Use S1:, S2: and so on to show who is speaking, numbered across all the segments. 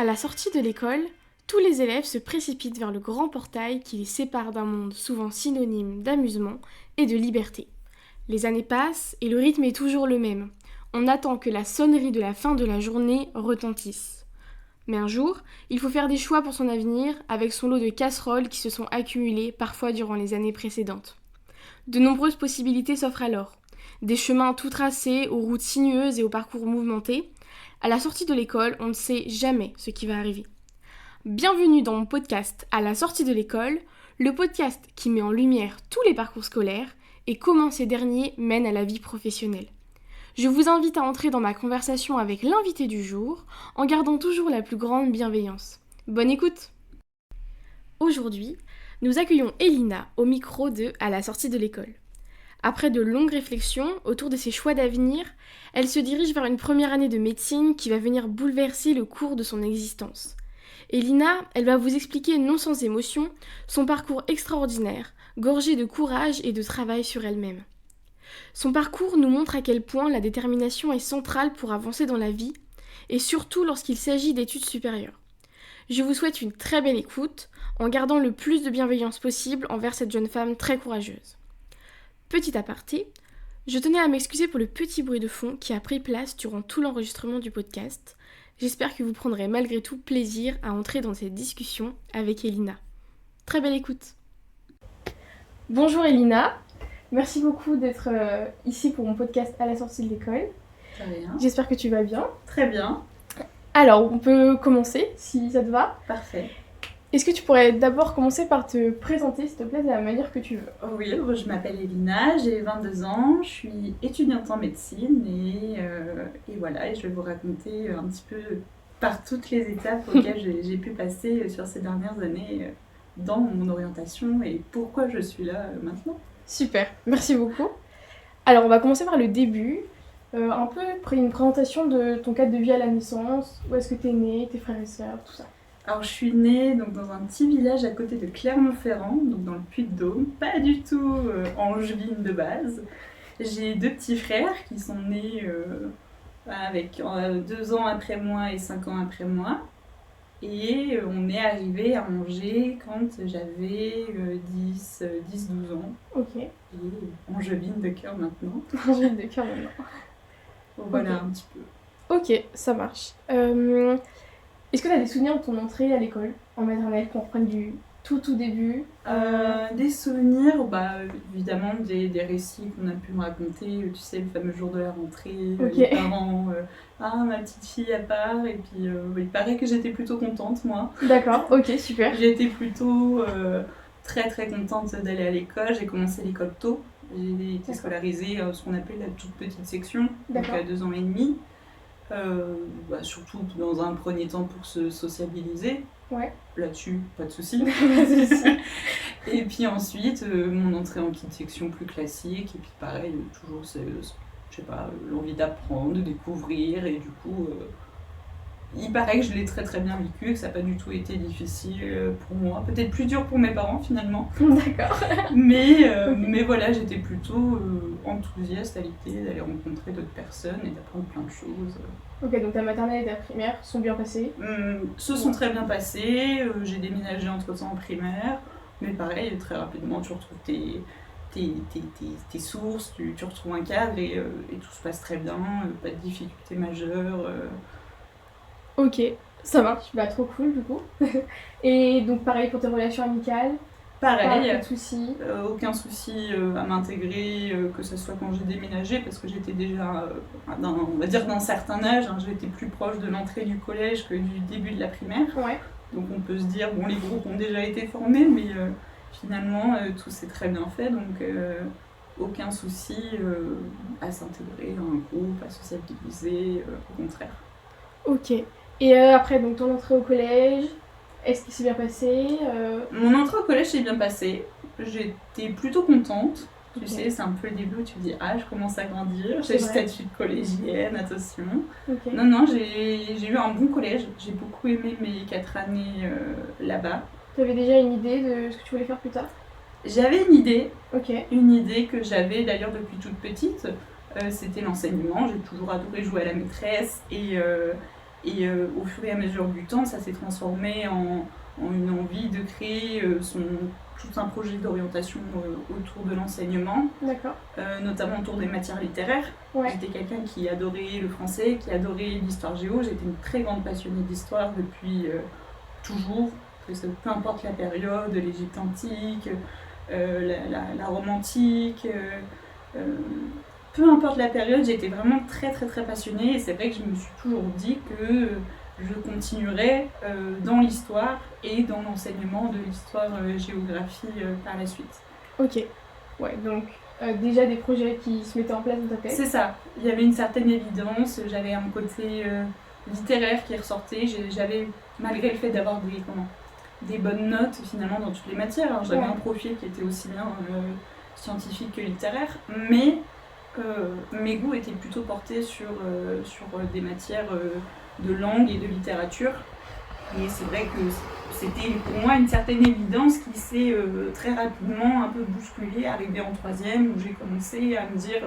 S1: À la sortie de l'école, tous les élèves se précipitent vers le grand portail qui les sépare d'un monde souvent synonyme d'amusement et de liberté. Les années passent et le rythme est toujours le même. On attend que la sonnerie de la fin de la journée retentisse. Mais un jour, il faut faire des choix pour son avenir avec son lot de casseroles qui se sont accumulées parfois durant les années précédentes. De nombreuses possibilités s'offrent alors. Des chemins tout tracés, aux routes sinueuses et aux parcours mouvementés. À la sortie de l'école, on ne sait jamais ce qui va arriver. Bienvenue dans mon podcast À la sortie de l'école, le podcast qui met en lumière tous les parcours scolaires et comment ces derniers mènent à la vie professionnelle. Je vous invite à entrer dans ma conversation avec l'invité du jour en gardant toujours la plus grande bienveillance. Bonne écoute! Aujourd'hui, nous accueillons Elina au micro de À la sortie de l'école. Après de longues réflexions autour de ses choix d'avenir, elle se dirige vers une première année de médecine qui va venir bouleverser le cours de son existence. Elina, elle va vous expliquer non sans émotion son parcours extraordinaire, gorgé de courage et de travail sur elle-même. Son parcours nous montre à quel point la détermination est centrale pour avancer dans la vie, et surtout lorsqu'il s'agit d'études supérieures. Je vous souhaite une très belle écoute, en gardant le plus de bienveillance possible envers cette jeune femme très courageuse. Petit aparté, je tenais à m'excuser pour le petit bruit de fond qui a pris place durant tout l'enregistrement du podcast. J'espère que vous prendrez malgré tout plaisir à entrer dans cette discussion avec Elina. Très belle écoute. Bonjour Elina, merci beaucoup d'être ici pour mon podcast À la sortie de l'école.
S2: Très bien.
S1: J'espère que tu vas bien.
S2: Très bien.
S1: Alors, on peut commencer si ça te va.
S2: Parfait.
S1: Est-ce que tu pourrais d'abord commencer par te présenter, s'il te plaît, de la manière que tu veux?
S2: Oui, je m'appelle Elina, j'ai 22 ans, je suis étudiante en médecine et voilà, et je vais vous raconter un petit peu par toutes les étapes auxquelles j'ai pu passer sur ces dernières années dans mon orientation et pourquoi je suis là maintenant.
S1: Super, merci beaucoup. Alors, on va commencer par le début. Un peu une présentation de ton cadre de vie à la naissance, où est-ce que tu es née, tes frères et sœurs, tout ça.
S2: Alors je suis née donc, dans un petit village à côté de Clermont-Ferrand, donc dans le Puy-de-Dôme, pas du tout angevine de base. J'ai 2 petits frères qui sont nés avec 2 ans après moi et 5 ans après moi. Et on est arrivé à Angers quand j'avais 10-12 ans.
S1: Ok.
S2: Et angevine de cœur maintenant.
S1: Angevine de cœur maintenant.
S2: Voilà
S1: Okay.
S2: un petit peu.
S1: Ok, ça marche. Est-ce que tu as des souvenirs de ton entrée à l'école en maternelle, qu'on reprenne du tout début?
S2: Des souvenirs, évidemment des récits qu'on a pu me raconter, tu sais, le fameux jour de la rentrée,
S1: Ok.
S2: les parents, ma petite fille à part, et puis il paraît que j'étais plutôt contente moi.
S1: D'accord, ok, super.
S2: J'étais plutôt très très contente d'aller à l'école, j'ai commencé l'école tôt, j'ai été scolarisée ce qu'on appelle la toute petite section, donc à 2 ans et demi. Surtout dans un premier temps pour se sociabiliser.
S1: Ouais.
S2: Là-dessus, pas de souci. Et puis ensuite, mon entrée en petite section plus classique, et puis pareil, toujours, l'envie d'apprendre, de découvrir, et du coup, il paraît que je l'ai très très bien vécu, que ça n'a pas du tout été difficile pour moi, peut-être plus dur pour mes parents finalement.
S1: D'accord.
S2: Mais voilà, j'étais plutôt enthousiaste à l'idée d'aller rencontrer d'autres personnes et d'apprendre plein de choses.
S1: Ok, donc ta maternelle et ta primaire sont bien passées?
S2: Se sont très bien passées, j'ai déménagé entre-temps en primaire, mais pareil, très rapidement tu retrouves tes sources, tu retrouves un cadre et tout se passe très bien, pas de difficultés majeures.
S1: Ok, ça marche, trop cool du coup. Et donc pareil pour tes relations amicales?
S2: Pareil,
S1: pas de soucis.
S2: Aucun souci à m'intégrer, que ce soit quand j'ai déménagé, parce que j'étais déjà, on va dire d'un certain âge, j'étais plus proche de l'entrée du collège que du début de la primaire.
S1: Ouais.
S2: Donc on peut se dire, les groupes ont déjà été formés, mais finalement tout s'est très bien fait, donc aucun souci à s'intégrer dans un groupe, à sociabiliser, au contraire.
S1: Ok. Et après, donc ton entrée au collège, est-ce qu'il s'est bien passé?
S2: Mon entrée au collège s'est bien passée. J'étais plutôt contente. Tu sais, c'est un peu le début où tu te dis je commence à grandir, j'ai le statut de collégienne, attention.
S1: Okay.
S2: Non, j'ai eu un bon collège. J'ai beaucoup aimé mes 4 années là-bas.
S1: Tu avais déjà une idée de ce que tu voulais faire plus tard?
S2: J'avais une idée.
S1: Ok.
S2: Une idée que j'avais d'ailleurs depuis toute petite. C'était l'enseignement. J'ai toujours adoré jouer à la maîtresse et Et au fur et à mesure du temps, ça s'est transformé en une envie de créer tout un projet d'orientation autour de l'enseignement, notamment autour des matières littéraires. Ouais. J'étais quelqu'un qui adorait le français, qui adorait l'histoire géo. J'étais une très grande passionnée d'histoire depuis toujours, peu importe la période, l'Égypte antique, la Rome antique. Peu importe la période, j'étais vraiment très très très passionnée et c'est vrai que je me suis toujours dit que je continuerai dans l'histoire et dans l'enseignement de l'histoire-géographie par la suite.
S1: Ok, ouais, donc déjà des projets qui se mettaient en place dans ta tête.
S2: C'est ça, il y avait une certaine évidence, j'avais un côté littéraire qui ressortait, j'avais, malgré le fait d'avoir des bonnes notes finalement dans toutes les matières, hein, j'avais un profil qui était aussi bien scientifique que littéraire, mais mes goûts étaient plutôt portés sur des matières de langue et de littérature. Et c'est vrai que c'était pour moi une certaine évidence qui s'est très rapidement un peu bousculée, arrivée en troisième, où j'ai commencé à me dire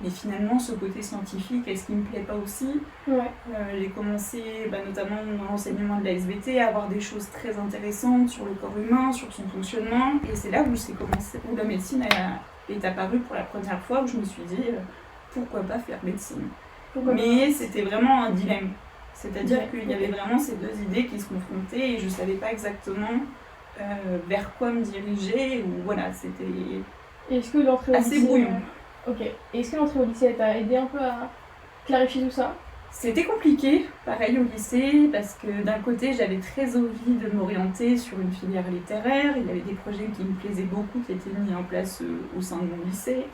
S2: mais finalement ce côté scientifique, est-ce qu'il me plaît pas aussi ? J'ai commencé, notamment dans l'enseignement de la SVT, à avoir des choses très intéressantes sur le corps humain, sur son fonctionnement, et c'est là où la médecine est apparue pour la première fois, où je me suis dit pourquoi pas faire médecine. Mais c'était vraiment un dilemme. C'est-à-dire qu'il y avait vraiment ces deux idées qui se confrontaient et je ne savais pas exactement vers quoi me diriger. Ou voilà, c'était assez brouillon.
S1: Ok. Et est-ce que l'entrée au lycée t'a aidé un peu à clarifier tout ça ?
S2: C'était compliqué, pareil au lycée, parce que d'un côté j'avais très envie de m'orienter sur une filière littéraire. Il y avait des projets qui me plaisaient beaucoup, qui étaient mis en place au sein de mon lycée.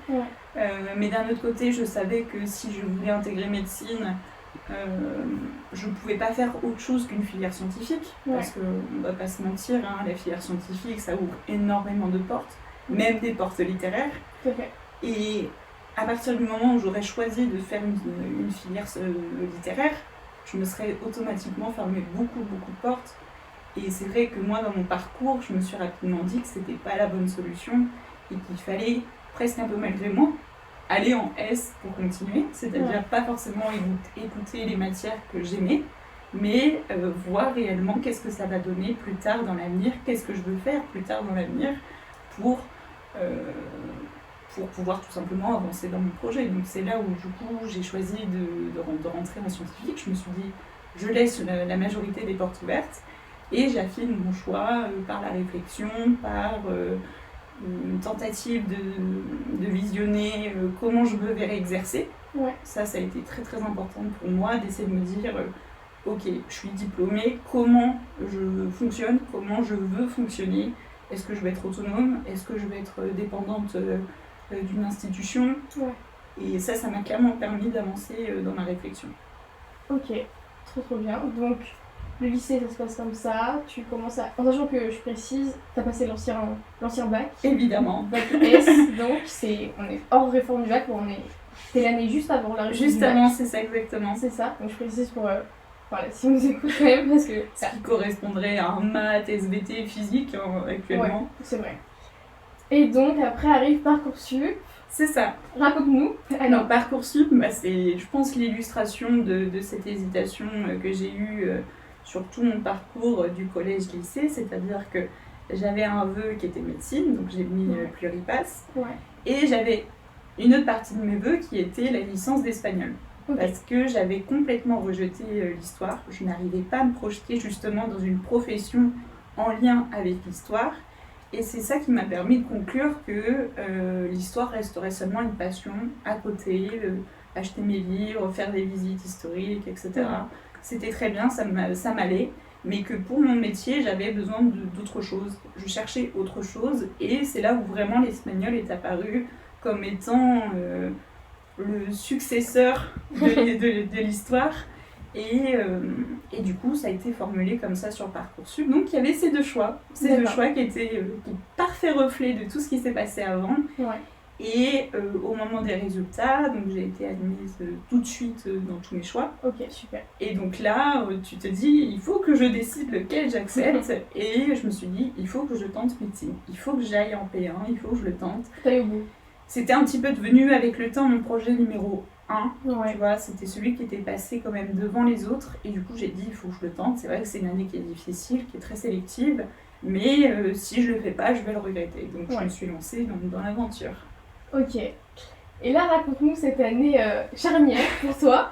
S2: Mais d'un autre côté, je savais que si je voulais intégrer médecine, je ne pouvais pas faire autre chose qu'une filière scientifique, parce qu'on ne va pas se mentir, hein, la filière scientifique, ça ouvre énormément de portes, même des portes littéraires. Et à partir du moment où j'aurais choisi de faire une filière littéraire, je me serais automatiquement fermé beaucoup de portes. Et c'est vrai que moi, dans mon parcours, je me suis rapidement dit que c'était pas la bonne solution et qu'il fallait, presque un peu malgré moi, aller en S pour continuer, c'est-à-dire pas forcément écouter les matières que j'aimais, mais voir réellement qu'est-ce que ça va donner plus tard dans l'avenir, qu'est-ce que je veux faire plus tard dans l'avenir pour pouvoir tout simplement avancer dans mon projet. Donc c'est là où du coup j'ai choisi de rentrer en scientifique. Je me suis dit, je laisse la majorité des portes ouvertes et j'affine mon choix par la réflexion, par une tentative de visionner comment je me verrais exercer. Ça a été très très important pour moi d'essayer de me dire ok, je suis diplômée, comment je fonctionne, comment je veux fonctionner, est-ce que je vais être autonome, est-ce que je vais être dépendante d'une institution. Et ça m'a clairement permis d'avancer dans ma réflexion.
S1: Ok, trop bien. Donc le lycée, ça se passe comme ça, tu commences à... En sachant que, je précise, tu as passé l'ancien bac.
S2: Évidemment.
S1: Bac S, donc on est hors réforme du bac, c'est l'année juste avant la réforme
S2: du bac. Juste avant, c'est ça exactement.
S1: C'est ça, donc je précise pour... si on nous écoute quand même, parce que...
S2: Ce qui correspondrait à un maths, SVT, physique, actuellement.
S1: Ouais, c'est vrai. Et donc, après arrive Parcoursup.
S2: C'est ça.
S1: Raconte-nous.
S2: Alors, Parcoursup, c'est, je pense, l'illustration de cette hésitation que j'ai eue sur tout mon parcours du collège-lycée, c'est-à-dire que j'avais un vœu qui était médecine, donc j'ai mis Pluripass, et j'avais une autre partie de mes vœux qui était la licence d'espagnol. Parce que j'avais complètement rejeté l'histoire, je n'arrivais pas à me projeter justement dans une profession en lien avec l'histoire, et c'est ça qui m'a permis de conclure que l'histoire resterait seulement une passion à côté, acheter mes livres, faire des visites historiques, etc. C'était très bien, ça m'allait, mais que pour mon métier, j'avais besoin d'autre chose. Je cherchais autre chose, et c'est là où vraiment l'espagnol est apparu comme étant le successeur de l'histoire. Et du coup, ça a été formulé comme ça sur Parcoursup. Donc, il y avait ces deux choix qui étaient parfait reflet de tout ce qui s'est passé avant. Et au moment des résultats, donc j'ai été admise tout de suite dans tous mes choix.
S1: Ok, super.
S2: Et donc là, tu te dis, il faut que je décide lequel j'accepte. Et je me suis dit, il faut que je tente médecine. Il faut que j'aille en P1, il faut que je le tente.
S1: T'allais au bout.
S2: C'était un petit peu devenu avec le temps mon projet numéro 1,
S1: Ouais.
S2: tu vois, c'était celui qui était passé quand même devant les autres, et du coup j'ai dit il faut que je le tente. C'est vrai que c'est une année qui est difficile, qui est très sélective, mais si je le fais pas, je vais le regretter. Donc je me suis lancée dans l'aventure.
S1: Ok. Et là, raconte-nous cette année charnière pour toi.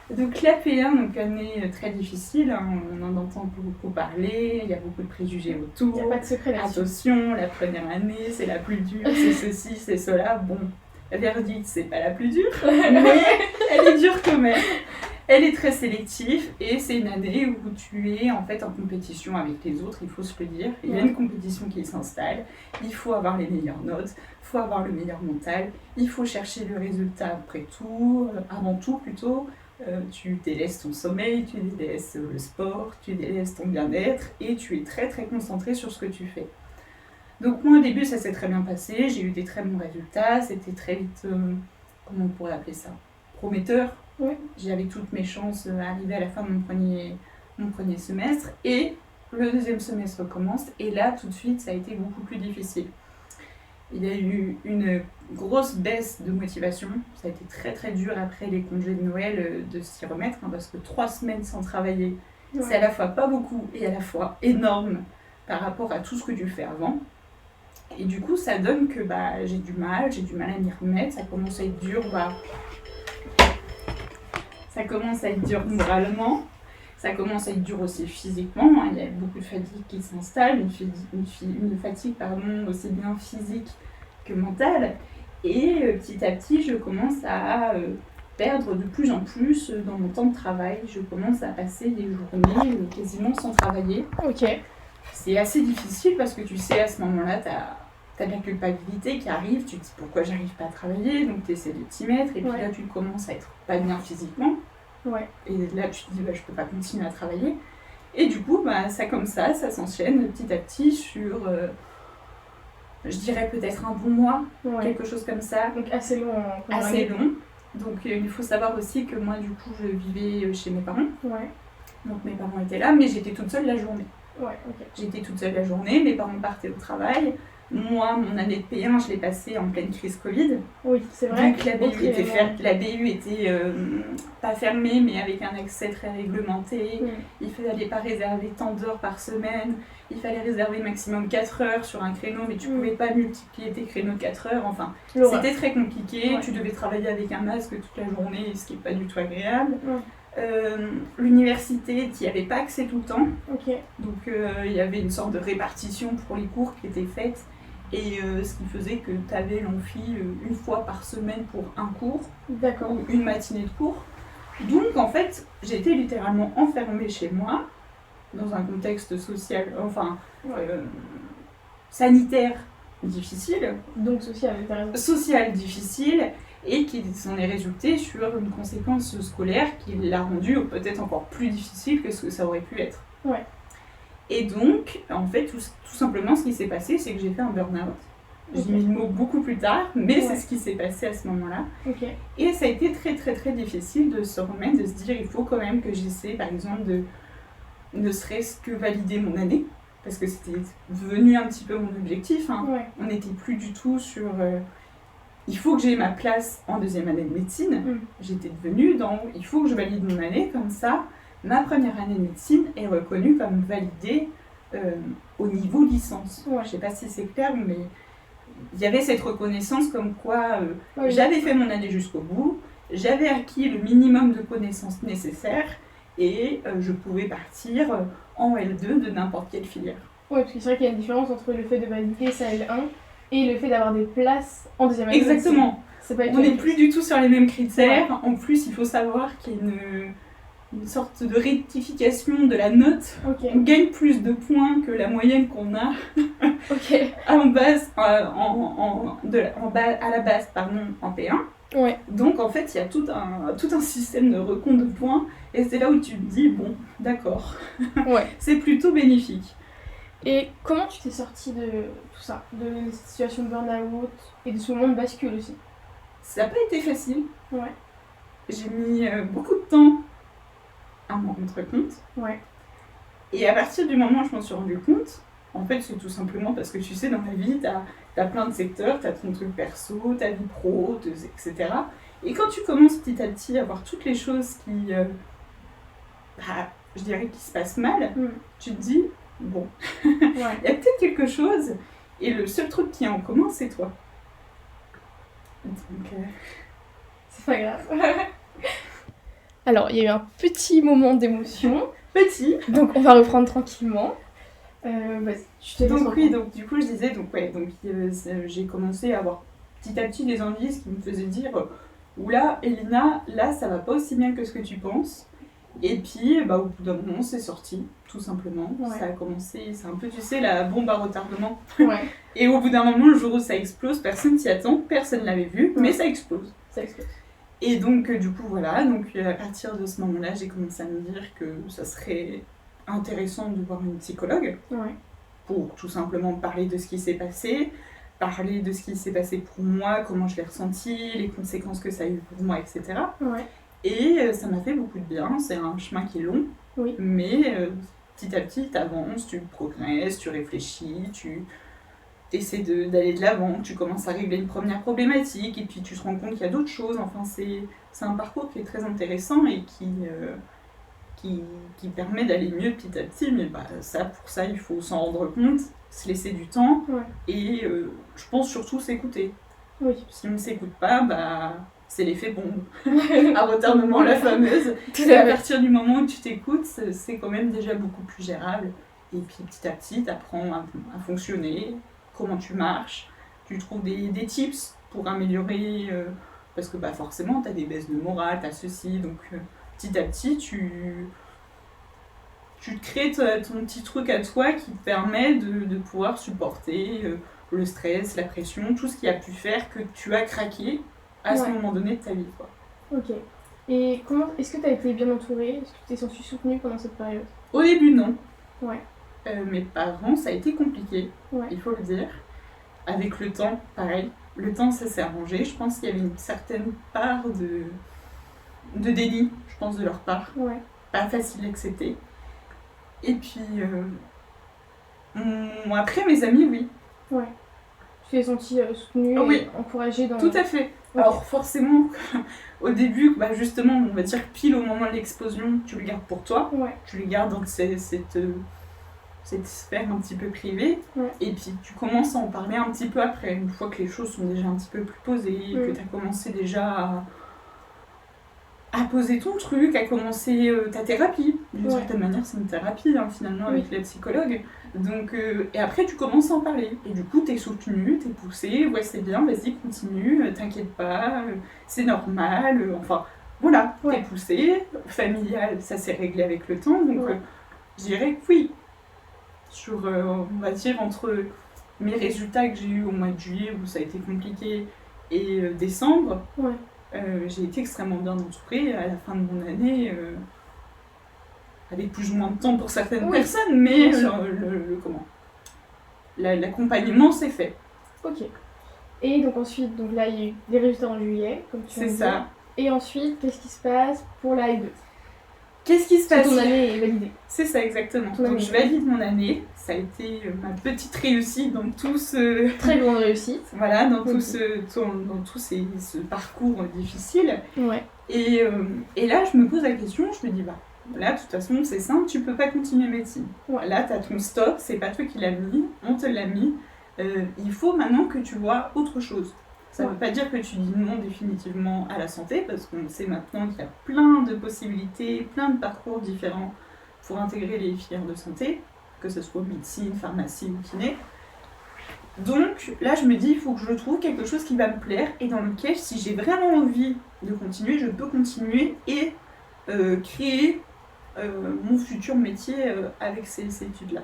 S2: Donc la P1, donc année très difficile, hein, on en entend beaucoup parler, il y a beaucoup de préjugés autour.
S1: Il n'y a pas de secret là-dessus.
S2: Attention, la première année, c'est la plus dure, c'est ceci, c'est cela. Bon, la verdict, c'est pas la plus dure, mais elle est dure quand même. Elle est très sélective et c'est une année où tu es en fait en compétition avec les autres, il faut se le dire. Il y a une compétition qui s'installe, il faut avoir les meilleures notes, il faut avoir le meilleur mental, il faut chercher le résultat après tout, avant tout plutôt. Tu délaisses ton sommeil, tu délaisses le sport, tu délaisses ton bien-être et tu es très très concentré sur ce que tu fais. Donc moi au début ça s'est très bien passé, j'ai eu des très bons résultats, c'était très vite, comment on pourrait appeler ça, prometteur.
S1: Ouais.
S2: J'avais toutes mes chances à arriver à la fin de mon premier semestre et le deuxième semestre commence et là tout de suite ça a été beaucoup plus difficile. Il y a eu une grosse baisse de motivation, ça a été très très dur après les congés de Noël de s'y remettre parce que 3 semaines sans travailler, c'est à la fois pas beaucoup et à la fois énorme par rapport à tout ce que tu fais avant. Et du coup ça donne que j'ai du mal à m'y remettre, ça commence à être dur, ça commence à être dur moralement, ça commence à être dur aussi physiquement, hein. Il y a beaucoup de fatigue qui s'installe, une fatigue aussi bien physique que mentale. Et petit à petit, je commence à perdre de plus en plus dans mon temps de travail. Je commence à passer des journées quasiment sans travailler.
S1: Ok.
S2: C'est assez difficile parce que tu sais, à ce moment-là, t'as de la culpabilité qui arrive, tu te dis pourquoi j'arrive pas à travailler, donc tu essaies de t'y mettre, et puis là tu commences à être pas bien physiquement, et là tu te dis je peux pas continuer à travailler, et du coup ça comme ça s'enchaîne petit à petit sur, je dirais peut-être un bon mois, quelque chose comme ça.
S1: Donc assez long.
S2: Assez long, donc il faut savoir aussi que moi du coup je vivais chez mes parents, donc mes parents étaient là, mais j'étais toute seule la journée. J'étais toute seule la journée, mes parents partaient au travail. Moi, mon année de P1, je l'ai passée en pleine crise Covid.
S1: Oui, c'est vrai.
S2: Donc la BU était pas fermée, mais avec un accès très réglementé. Il fallait pas réserver tant d'heures par semaine. Il fallait réserver maximum 4 heures sur un créneau, mais tu pouvais pas multiplier tes créneaux 4 heures. Enfin, c'était très compliqué. Tu devais travailler avec un masque toute la journée, ce qui n'est pas du tout agréable. L'université, tu n'y avais pas accès tout le temps. Donc il y avait une sorte de répartition pour les cours qui était faite. Et ce qui faisait que tu avais l'amphi une fois par semaine pour un cours, ou une matinée de cours. Donc en fait, j'étais littéralement enfermée chez moi, dans un contexte social, sanitaire difficile.
S1: Donc
S2: social difficile, et qui s'en est résulté sur une conséquence scolaire qui l'a rendu peut-être encore plus difficile que ce que ça aurait pu être. Et donc, en fait, tout simplement, ce qui s'est passé, c'est que j'ai fait un burn-out. J'ai mis le mot beaucoup plus tard, mais c'est ce qui s'est passé à ce moment-là. Et ça a été très, très, très difficile de se remettre, de se dire, il faut quand même que j'essaie, par exemple, de ne serait-ce que valider mon année, parce que c'était devenu un petit peu mon objectif. On n'était plus du tout sur... il faut que j'ai ma place en deuxième année de médecine. J'étais devenue dans... Il faut que je valide mon année, comme ça... Ma première année de médecine est reconnue comme validée au niveau licence. Je ne sais pas si c'est clair, mais il y avait cette reconnaissance comme quoi j'avais fait mon année jusqu'au bout, j'avais acquis le minimum de connaissances nécessaires et je pouvais partir en L2 de n'importe quelle filière.
S1: Oui, parce que c'est vrai qu'il y a une différence entre le fait de valider sa L1 et le fait d'avoir des places en deuxième année.
S2: Exactement. On n'est plus du tout sur les mêmes critères. En plus, il faut savoir qu'il y a une sorte de rectification de la note. On gagne plus de points que la moyenne qu'on a à la base en P1. Donc en fait il y a tout un système de recompte de points et c'est là où tu te dis bon d'accord, c'est plutôt bénéfique.
S1: Et comment tu t'es sortie de tout ça, de cette situation de burn-out et de ce moment de bascule aussi?
S2: Ça n'a pas été facile. J'ai mis beaucoup de temps à m'en rendre compte. Et à partir du moment où je m'en suis rendu compte, en fait, c'est tout simplement parce que tu sais, dans la vie, t'as plein de secteurs, t'as ton truc perso, ta vie pro, etc. Et quand tu commences petit à petit à voir toutes les choses qui, je dirais, qui se passent mal, tu te dis, bon, il y a peut-être quelque chose, et le seul truc qui est en commun, c'est toi. Donc,
S1: c'est pas grave. Alors, il y a eu un petit moment d'émotion.
S2: Petit.
S1: Donc, on va reprendre tranquillement. Vas-y, je te laisse
S2: donc
S1: reprendre.
S2: oui, donc du coup, je disais, j'ai commencé à avoir petit à petit des indices qui me faisaient dire, oula, Elina, là, ça va pas aussi bien que ce que tu penses. Et puis, au bout d'un moment, c'est sorti, tout simplement.
S1: Ouais.
S2: Ça a commencé, c'est un peu, tu sais, la bombe à retardement.
S1: Ouais.
S2: Et au bout d'un moment, le jour où ça explose, personne s'y attend, personne l'avait vu, mais ça explose.
S1: Ça explose.
S2: Et donc, du coup, voilà. Donc, à partir de ce moment-là, j'ai commencé à me dire que ça serait intéressant de voir une psychologue.
S1: Ouais.
S2: Pour tout simplement parler de ce qui s'est passé, parler de ce qui s'est passé pour moi, comment je l'ai ressenti, les conséquences que ça a eu pour moi, etc.
S1: Ouais.
S2: Et ça m'a fait beaucoup de bien. C'est un chemin qui est long, mais petit à petit, tu avances, tu progresses, tu réfléchis, tu essaies d'aller de l'avant, tu commences à régler une première problématique, et puis tu te rends compte qu'il y a d'autres choses. Enfin, c'est un parcours qui est très intéressant et qui permet d'aller mieux petit à petit, mais pour ça, il faut s'en rendre compte, se laisser du temps, et je pense surtout s'écouter.
S1: Oui.
S2: Si on ne s'écoute pas, c'est l'effet bombe, à retardement la fameuse.
S1: Tout
S2: Et à partir du moment où tu t'écoutes, c'est quand même déjà beaucoup plus gérable. Et puis petit à petit, tu apprends à fonctionner, comment tu marches, tu trouves des tips pour améliorer, parce que forcément, tu as des baisses de morale, tu as ceci, donc petit à petit, tu te crées ton petit truc à toi qui te permet de pouvoir supporter le stress, la pression, tout ce qui a pu faire que tu as craqué à ce moment donné de ta vie, quoi.
S1: Ok. Et est-ce que tu as été bien entourée? Est-ce que tu t'es sentie soutenue pendant cette période?
S2: Au début, non.
S1: Ouais.
S2: Mes parents, ça a été compliqué, il faut le dire. Avec le temps, pareil. Le temps, ça s'est arrangé. Je pense qu'il y avait une certaine part de déni, je pense, de leur part.
S1: Ouais.
S2: Pas facile d'accepter. Et puis, après, mes amis, oui.
S1: Ouais. Tu t'es sentie soutenue et encouragée dans...
S2: Tout à fait. Okay. Alors forcément, au début, justement, on va dire pile au moment de l'explosion, tu le gardes pour toi. Ouais. Tu le gardes dans cette sphère un petit peu privée. Ouais. Et puis tu commences à en parler un petit peu après, une fois que les choses sont déjà un petit peu plus posées, que tu as commencé déjà à poser ton truc, à commencer ta thérapie. D'une certaine manière, c'est une thérapie, finalement, avec la psychologue. Donc, et après, tu commences à en parler. Et du coup, t'es soutenue, t'es poussée, c'est bien, vas-y, continue, t'inquiète pas, c'est normal. Enfin, voilà, t'es poussée. Familial, ça s'est réglé avec le temps. Donc, je dirais que oui. Sur, on va dire, entre mes résultats que j'ai eus au mois de juillet, où ça a été compliqué, et décembre, j'ai été extrêmement bien entourée. À la fin de mon année, avec plus ou moins de temps pour certaines personnes, mais l'accompagnement s'est fait.
S1: Ok. Et donc ensuite, là il y a eu des résultats en juillet, comme tu l'as dit. C'est ça. Et ensuite, qu'est-ce qui se passe pour la L2?
S2: Qu'est-ce qui se passe?
S1: Ton année est validée.
S2: C'est ça, exactement. Donc je valide mon année. Ça a été ma petite réussite dans tout ce...
S1: Très grande réussite.
S2: Voilà, dans tout ce parcours difficile. Ouais. Et là, je me pose la question, je me dis, là, de toute façon, c'est simple, tu peux pas continuer médecine. Ouais. Là, t'as ton stop, c'est pas toi qui l'as mis, on te l'a mis. Il faut maintenant que tu vois autre chose. Ça ne veut pas dire que tu dis non définitivement à la santé, parce qu'on sait maintenant qu'il y a plein de possibilités, plein de parcours différents pour intégrer les filières de santé, que ce soit médecine, pharmacie ou kiné. Donc là, je me dis, il faut que je trouve quelque chose qui va me plaire et dans lequel, si j'ai vraiment envie de continuer, je peux continuer et créer mon futur métier avec ces études-là.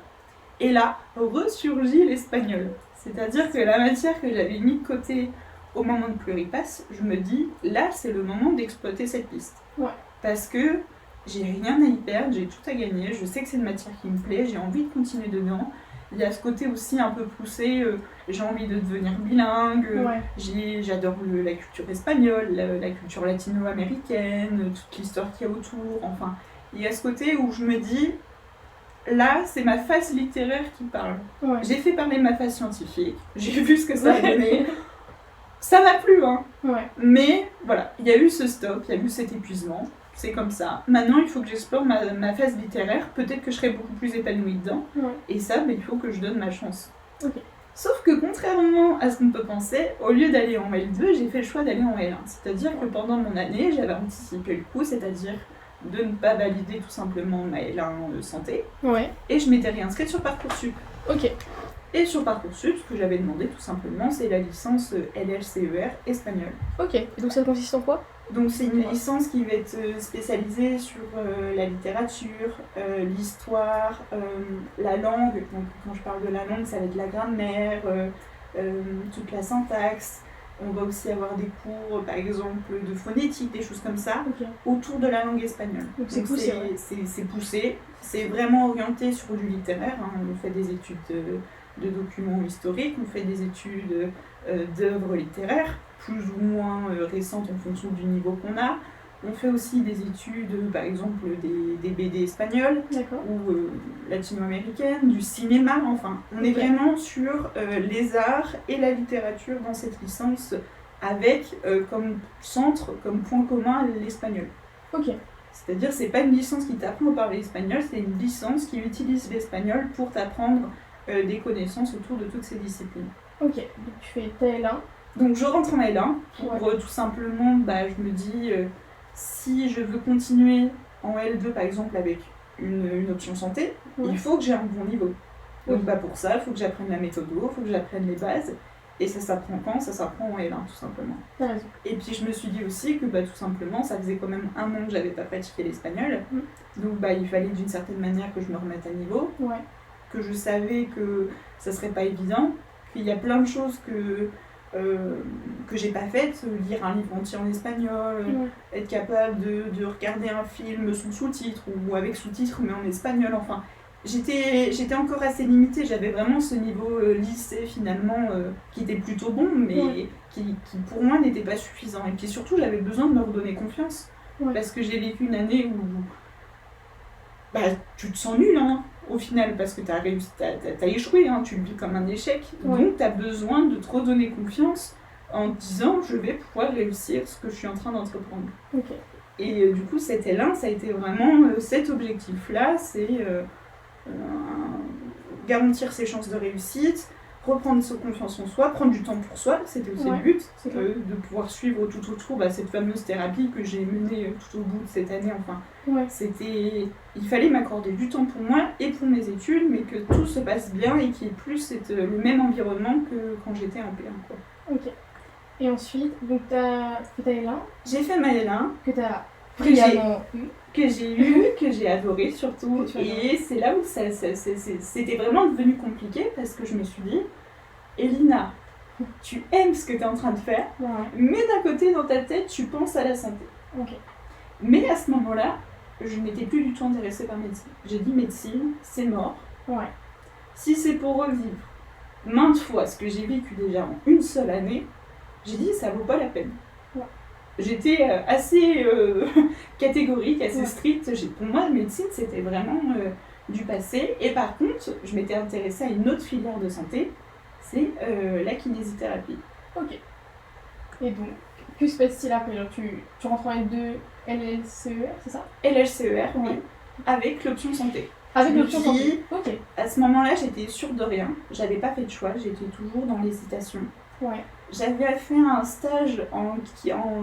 S2: Et là, ressurgit l'espagnol. C'est-à-dire que la matière que j'avais mis de côté au moment de Pluripass, je me dis, là, c'est le moment d'exploiter cette piste. Ouais. Parce que j'ai rien à y perdre, j'ai tout à gagner, je sais que c'est une matière qui me plaît, j'ai envie de continuer dedans. Il y a ce côté aussi un peu poussé, j'ai envie de devenir bilingue, j'adore la culture espagnole, la culture latino-américaine, toute l'histoire qu'il y a autour, enfin. Il y a ce côté où je me dis, là, c'est ma phase littéraire qui parle. Ouais. J'ai fait parler ma phase scientifique, j'ai vu ce que ça a donné. Ça m'a plu, hein.
S1: Ouais.
S2: Mais voilà, il y a eu ce stop, il y a eu cet épuisement. C'est comme ça. Maintenant, il faut que j'explore ma phase littéraire. Peut-être que je serai beaucoup plus épanouie dedans.
S1: Ouais.
S2: Et ça, il faut que je donne ma chance.
S1: Ok.
S2: Sauf que contrairement à ce qu'on peut penser, au lieu d'aller en L2, j'ai fait le choix d'aller en L1. C'est-à-dire que pendant mon année, j'avais anticipé le coup, c'est-à-dire de ne pas valider tout simplement ma L1 santé.
S1: Ouais.
S2: Et je m'étais réinscrite sur Parcoursup.
S1: Ok.
S2: Et sur Parcoursup, ce que j'avais demandé tout simplement, c'est la licence LLCER espagnol.
S1: Ok. Et donc ça consiste en quoi?
S2: Donc c'est une licence qui va être spécialisée sur la littérature, l'histoire, la langue. Donc quand je parle de la langue, ça va être la grammaire, toute la syntaxe. On va aussi avoir des cours, par exemple, de phonétique, des choses comme ça, autour de la langue espagnole.
S1: Donc c'est poussé.
S2: C'est poussé. C'est vraiment orienté sur du littéraire. Hein. On fait des études de documents historiques, on fait des études d'œuvres littéraires, plus ou moins récentes en fonction du niveau qu'on a. On fait aussi des études, par exemple, des BD espagnoles ou latino-américaines, du cinéma, enfin. On est vraiment sur les arts et la littérature dans cette licence, avec comme centre, comme point commun, l'espagnol.
S1: Ok.
S2: C'est-à-dire, c'est pas une licence qui t'apprend à parler espagnol, c'est une licence qui utilise l'espagnol pour t'apprendre des connaissances autour de toutes ces disciplines.
S1: Ok, donc tu fais ta L1.
S2: Donc je rentre en L1 pour tout simplement, je me dis, si je veux continuer en L2 par exemple avec une option santé, il faut que j'ai un bon niveau. Donc pour ça, il faut que j'apprenne la méthode, il faut que j'apprenne les bases. Et ça s'apprend quand? Ça s'apprend en L1 tout simplement.
S1: T'as raison.
S2: Et puis je me suis dit aussi que tout simplement, ça faisait quand même 1 an que j'avais pas pratiqué l'espagnol. Donc il fallait d'une certaine manière que je me remette à niveau. Que je savais que ça serait pas évident, qu'il y a plein de choses que j'ai pas faites, lire un livre entier en espagnol, être capable de regarder un film sans sous-titres ou avec sous-titres mais en espagnol, enfin j'étais encore assez limitée, j'avais vraiment ce niveau lycée finalement qui était plutôt bon mais qui pour moi n'était pas suffisant, et puis surtout j'avais besoin de me redonner confiance parce que j'ai vécu une année où tu te sens nul hein, au final, parce que t'as échoué, hein, tu le vis comme un échec. Donc t'as besoin de te redonner confiance en te disant je vais pouvoir réussir ce que je suis en train d'entreprendre. Et du coup cette L1, ça a été vraiment cet objectif-là, c'est garantir ses chances de réussite, reprendre sa confiance en soi, prendre du temps pour soi, c'était aussi le but, de pouvoir suivre tout autour cette fameuse thérapie que j'ai menée tout au bout de cette année. Enfin, il fallait m'accorder du temps pour moi et pour mes études, mais que tout se passe bien et qu'il y ait plus le même environnement que quand j'étais en P1. Quoi.
S1: Ok. Et ensuite, donc t'as fait ta L1.
S2: J'ai fait ma L1.
S1: Que t'as brillamment eu.
S2: Que j'ai eu, que j'ai adoré surtout. Et c'est là où c'était vraiment devenu compliqué parce que je me suis dit, Elina, tu aimes ce que tu es en train de faire, mais d'un côté dans ta tête, tu penses à la santé. Mais à ce moment-là, je n'étais plus du tout intéressée par médecine. J'ai dit médecine, c'est mort. Si c'est pour revivre maintes fois ce que j'ai vécu déjà en une seule année, j'ai dit ça vaut pas la peine. J'étais assez catégorique, assez stricte. Pour moi, la médecine, c'était vraiment du passé. Et par contre, je m'étais intéressée à une autre filière de santé, c'est la kinésithérapie. Ok.
S1: Et donc, que se passe-t-il après? Genre, tu rentres en L2, LLCER, c'est ça?
S2: LLCER, oui. Avec l'option santé.
S1: Avec l'option santé. Ok.
S2: À ce moment-là, j'étais sûre de rien. J'avais pas fait de choix, j'étais toujours dans l'hésitation. J'avais fait un stage en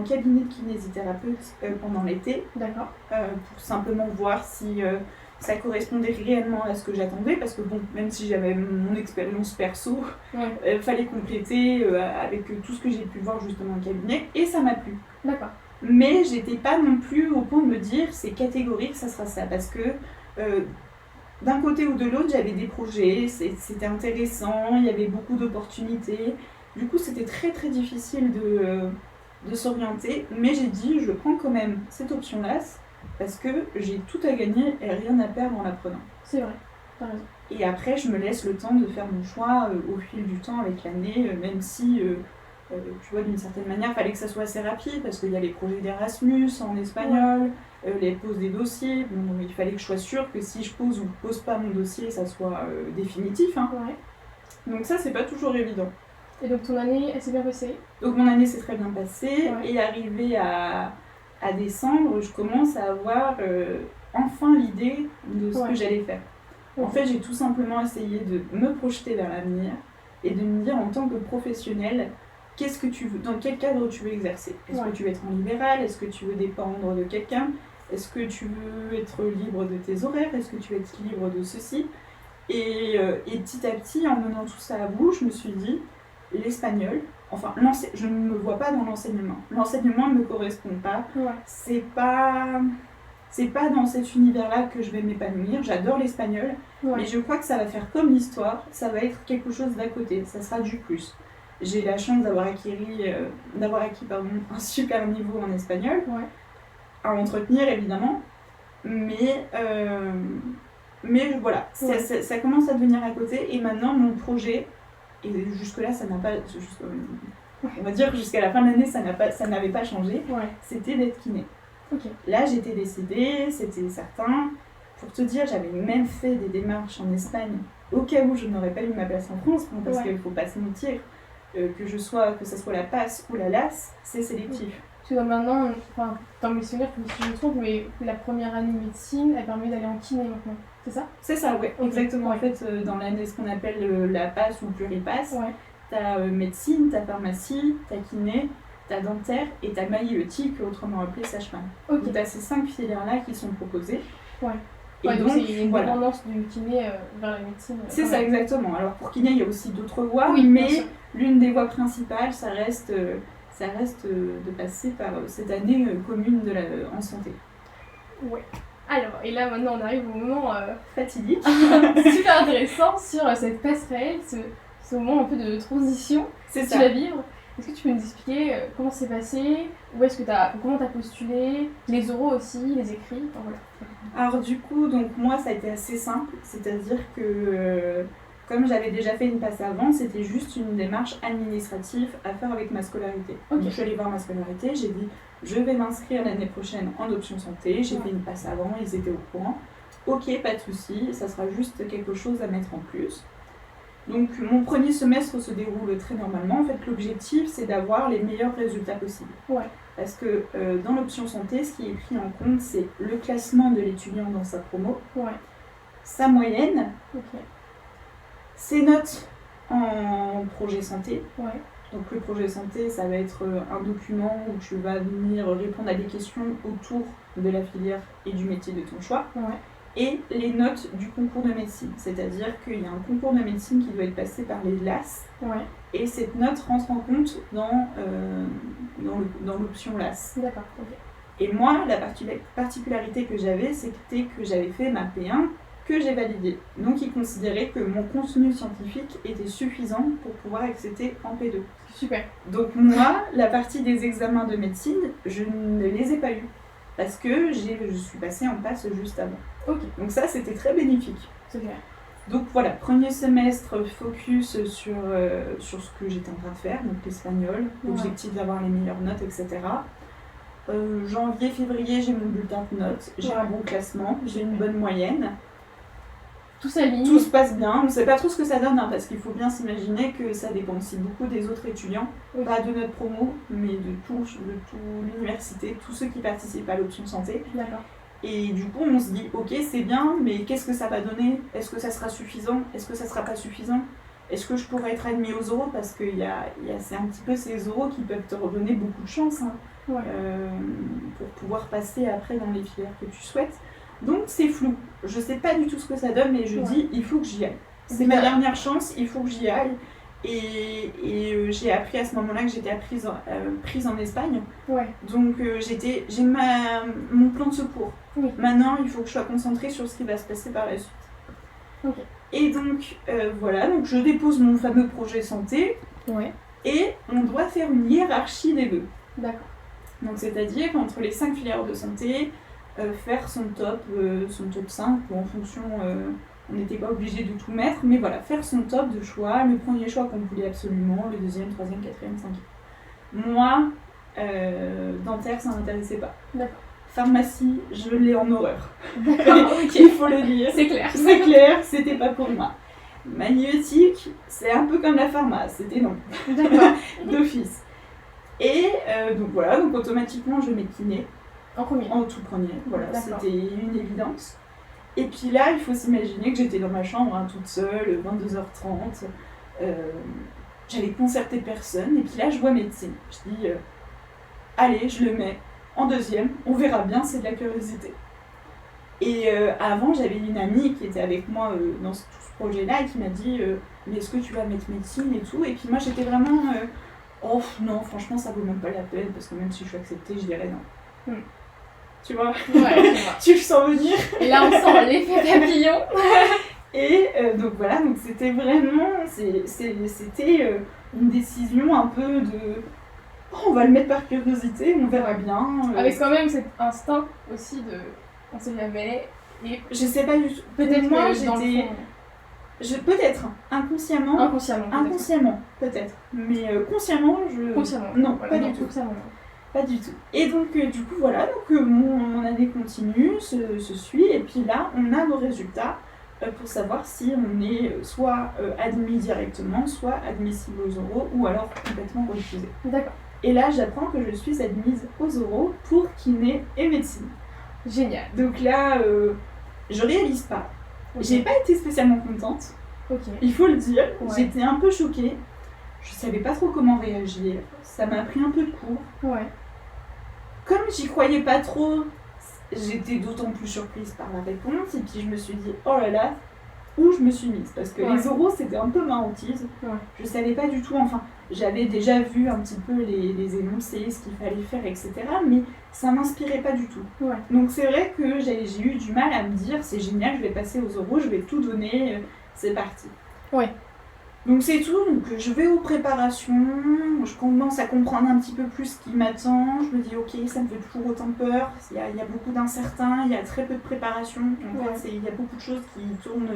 S2: cabinet de kinésithérapeute pendant l'été. Pour simplement voir si ça correspondait réellement à ce que j'attendais. Parce que bon, même si j'avais mon expérience perso, fallait compléter avec tout ce que j'ai pu voir justement en cabinet. Et ça m'a plu. Mais j'étais pas non plus au point de me dire c'est catégorique, ça sera ça. Parce que d'un côté ou de l'autre, j'avais des projets, c'était intéressant, il y avait beaucoup d'opportunités. Du coup, c'était très très difficile de s'orienter, mais j'ai dit, je prends quand même cette option-là, parce que j'ai tout à gagner et rien à perdre en l'apprenant.
S1: C'est vrai, t'as raison.
S2: Et après, je me laisse le temps de faire mon choix au fil du temps, avec l'année, même si, tu vois, d'une certaine manière, il fallait que ça soit assez rapide, parce qu'il y a les projets d'Erasmus en espagnol, les poses des dossiers, bon, il fallait que je sois sûre que si je pose ou pose pas mon dossier, ça soit définitif. Hein. Donc ça, c'est pas toujours évident.
S1: Et donc ton année, elle s'est bien passée?
S2: Donc mon année s'est très bien passée,
S1: Ouais.
S2: et arrivé à décembre, je commence à avoir enfin l'idée de ce que j'allais faire. En fait, j'ai tout simplement essayé de me projeter vers l'avenir et de me dire en tant que professionnel, qu'est-ce que tu veux, dans quel cadre tu veux exercer. Est-ce que tu veux être en libéral? Est-ce que tu veux dépendre de quelqu'un? Est-ce que tu veux être libre de tes horaires? Est-ce que tu veux être libre de ceci? Et petit à petit, en menant tout ça à bout, je me suis dit, l'espagnol, enfin, je ne me vois pas dans l'enseignement. L'enseignement ne me correspond pas. C'est pas dans cet univers-là que je vais m'épanouir. J'adore l'espagnol, mais je crois que ça va faire comme l'histoire, ça va être quelque chose d'à côté, ça sera du plus. J'ai la chance d'avoir acquis un super niveau en espagnol, à entretenir évidemment, mais voilà, ça commence à devenir à côté, et maintenant mon projet, et jusque-là ça n'a pas, on va dire jusqu'à la fin de l'année ça n'avait pas changé, c'était d'être kiné. Là j'étais décidée, c'était certain. Pour te dire, j'avais même fait des démarches en Espagne au cas où je n'aurais pas eu ma place en France, parce qu'il ne faut pas se mentir, que ça soit la PASS ou la LAS, c'est sélectif.
S1: Tu vois, maintenant, dans mes souvenirs, si je me trompe, mais la première année de médecine, elle permet d'aller en kiné maintenant, c'est ça? C'est ça,
S2: oui, exactement. En fait, dans l'année, ce qu'on appelle la PASS ou pluripass, t'as médecine, t'as pharmacie, t'as kiné, t'as dentaire et t'as maïeutique, autrement appelé sage-femme. Donc t'as ces 5 filières-là qui sont proposées. Et
S1: donc c'est une dépendance du kiné vers la médecine.
S2: C'est ça, exactement. Alors pour kiné, il y a aussi d'autres voies, mais l'une des voies principales, ça reste de passer par cette année commune en santé.
S1: Alors, et là maintenant on arrive au moment
S2: fatidique,
S1: super intéressant sur cette passerelle, ce moment un peu de transition que tu vas vivre. Est-ce que tu peux nous expliquer comment c'est passé, comment tu as postulé, les oraux aussi, les écrits,
S2: Alors du coup, moi ça a été assez simple, c'est-à-dire que comme j'avais déjà fait une passe avant, c'était juste une démarche administrative à faire avec ma scolarité. Donc je suis allée voir ma scolarité, j'ai dit je vais m'inscrire l'année prochaine en option santé, j'ai fait une passe avant, ils étaient au courant. Ok, pas de souci, ça sera juste quelque chose à mettre en plus. Donc mon premier semestre se déroule très normalement. En fait, l'objectif c'est d'avoir les meilleurs résultats possibles. Parce que dans l'option santé, ce qui est pris en compte, c'est le classement de l'étudiant dans sa promo, sa moyenne, ses notes en projet santé. Donc le projet santé, ça va être un document où tu vas venir répondre à des questions autour de la filière et du métier de ton choix. Et les notes du concours de médecine. C'est-à-dire qu'il y a un concours de médecine qui doit être passé par les LAS. Et cette note rentre en compte dans l'option LAS.
S1: D'accord.
S2: Et moi, la particularité que j'avais, c'était que j'avais fait ma P1 que j'ai validée. Donc ils considéraient que mon contenu scientifique était suffisant pour pouvoir accéder en P2.
S1: Super.
S2: Donc moi, la partie des examens de médecine, je ne les ai pas eus. Parce que je suis passée en passe juste avant. Donc ça, c'était très bénéfique.
S1: C'est clair.
S2: Donc voilà, premier semestre, focus sur ce que j'étais en train de faire, donc l'espagnol, l'objectif d'avoir les meilleures notes, etc. Janvier, février, j'ai mon bulletin de notes, j'ai un bon classement, j'ai une bonne moyenne.
S1: Tout s'aligne.
S2: Tout se passe bien. On ne sait pas trop ce que ça donne, parce qu'il faut bien s'imaginer que ça dépend aussi beaucoup des autres étudiants. Pas de notre promo, mais de tout l'université, tous ceux qui participent à l'option santé.
S1: D'accord.
S2: Et du coup, on se dit, ok, c'est bien, mais qu'est-ce que ça va donner? Est-ce que ça sera suffisant? Est-ce que ça sera pas suffisant? Est-ce que je pourrais être admis aux oraux? Parce que c'est un petit peu ces oraux qui peuvent te redonner beaucoup de chance pour pouvoir passer après dans les filières que tu souhaites. Donc c'est flou. Je sais pas du tout ce que ça donne, mais je dis, il faut que j'y aille. C'est ma dernière chance, il faut que j'y aille. Et j'ai appris à ce moment-là que j'étais prise en Espagne. Donc j'ai mon plan de secours. Maintenant, il faut que je sois concentrée sur ce qui va se passer par la suite. Et donc voilà, donc je dépose mon fameux projet santé. Et on doit faire une hiérarchie des vœux.
S1: D'accord.
S2: Donc c'est-à-dire entre les 5 filières de santé, faire son top 5, ou en fonction... on n'était pas obligé de tout mettre, mais voilà, faire son top de choix, le premier choix qu'on voulait absolument, le deuxième, troisième, quatrième, cinquième. Moi, dentaire, ça m'intéressait pas.
S1: D'accord.
S2: Pharmacie, je l'ai en horreur.
S1: D'accord,
S2: Il faut le dire.
S1: C'est clair.
S2: C'est clair, c'était pas pour moi. Magnétique, c'est un peu comme la pharma, c'était non,
S1: D'accord.
S2: d'office. Et donc voilà, donc automatiquement je mets kiné
S1: En premier.
S2: en tout premier, voilà,
S1: D'accord.
S2: c'était une évidence. Et puis là, il faut s'imaginer que j'étais dans ma chambre, toute seule, 22h30, j'avais concerté personne, et puis là je vois médecine. Je dis, allez, je le mets en deuxième, on verra bien, c'est de la curiosité. Et avant, j'avais une amie qui était avec moi dans tout ce projet-là et qui m'a dit mais est-ce que tu vas mettre médecine et tout. Et puis moi, j'étais vraiment oh non, franchement, ça vaut même pas la peine parce que même si je suis acceptée, je dirais non. Tu vois?
S1: Ouais, je vois.
S2: Tu le sens venir.
S1: Et là, on sent l'effet papillon.
S2: Et donc voilà, donc c'était vraiment c'était une décision un peu de oh, on va le mettre par curiosité, on verra bien.
S1: Avec quand même cet instinct aussi de on sait jamais. Et
S2: je sais pas du tout.
S1: peut-être
S2: moi,
S1: que dans le
S2: j'étais.
S1: fond...
S2: Peut-être, inconsciemment.
S1: Inconsciemment,
S2: Peut-être. Mais consciemment, je.
S1: Consciemment.
S2: Non,
S1: Voilà,
S2: pas
S1: non,
S2: du tout.
S1: consciemment.
S2: Pas du tout. Et donc, du coup, voilà, donc mon année continue, se suit, et puis là, on a nos résultats pour savoir si on est soit admis directement, soit admissible aux oraux, ou alors complètement refusé.
S1: D'accord.
S2: Et là, j'apprends que je suis admise aux oraux pour kiné et médecine.
S1: Génial.
S2: Donc là, je réalise pas.
S1: Okay.
S2: J'ai pas été spécialement contente, il faut le dire. Ouais. J'étais un peu choquée. Je savais pas trop comment réagir. Ça m'a pris un peu de cours.
S1: Ouais.
S2: Comme j'y croyais pas trop, j'étais d'autant plus surprise par la réponse. Et puis je me suis dit, oh là là, où je me suis mise. Parce que les oraux, c'était un peu ma hantise. Ouais. Je savais pas du tout, enfin, j'avais déjà vu un petit peu les énoncés, ce qu'il fallait faire, etc. Mais ça m'inspirait pas du tout. Ouais. Donc c'est vrai que j'ai eu du mal à me dire, c'est génial, je vais passer aux oraux, je vais tout donner, c'est parti. Ouais. Donc c'est tout, donc je vais aux préparations, je commence à comprendre un petit peu plus ce qui m'attend, je me dis ok, ça me fait toujours autant peur, il y a beaucoup d'incertains, il y a très peu de préparation, en fait il y a beaucoup de choses qui tournent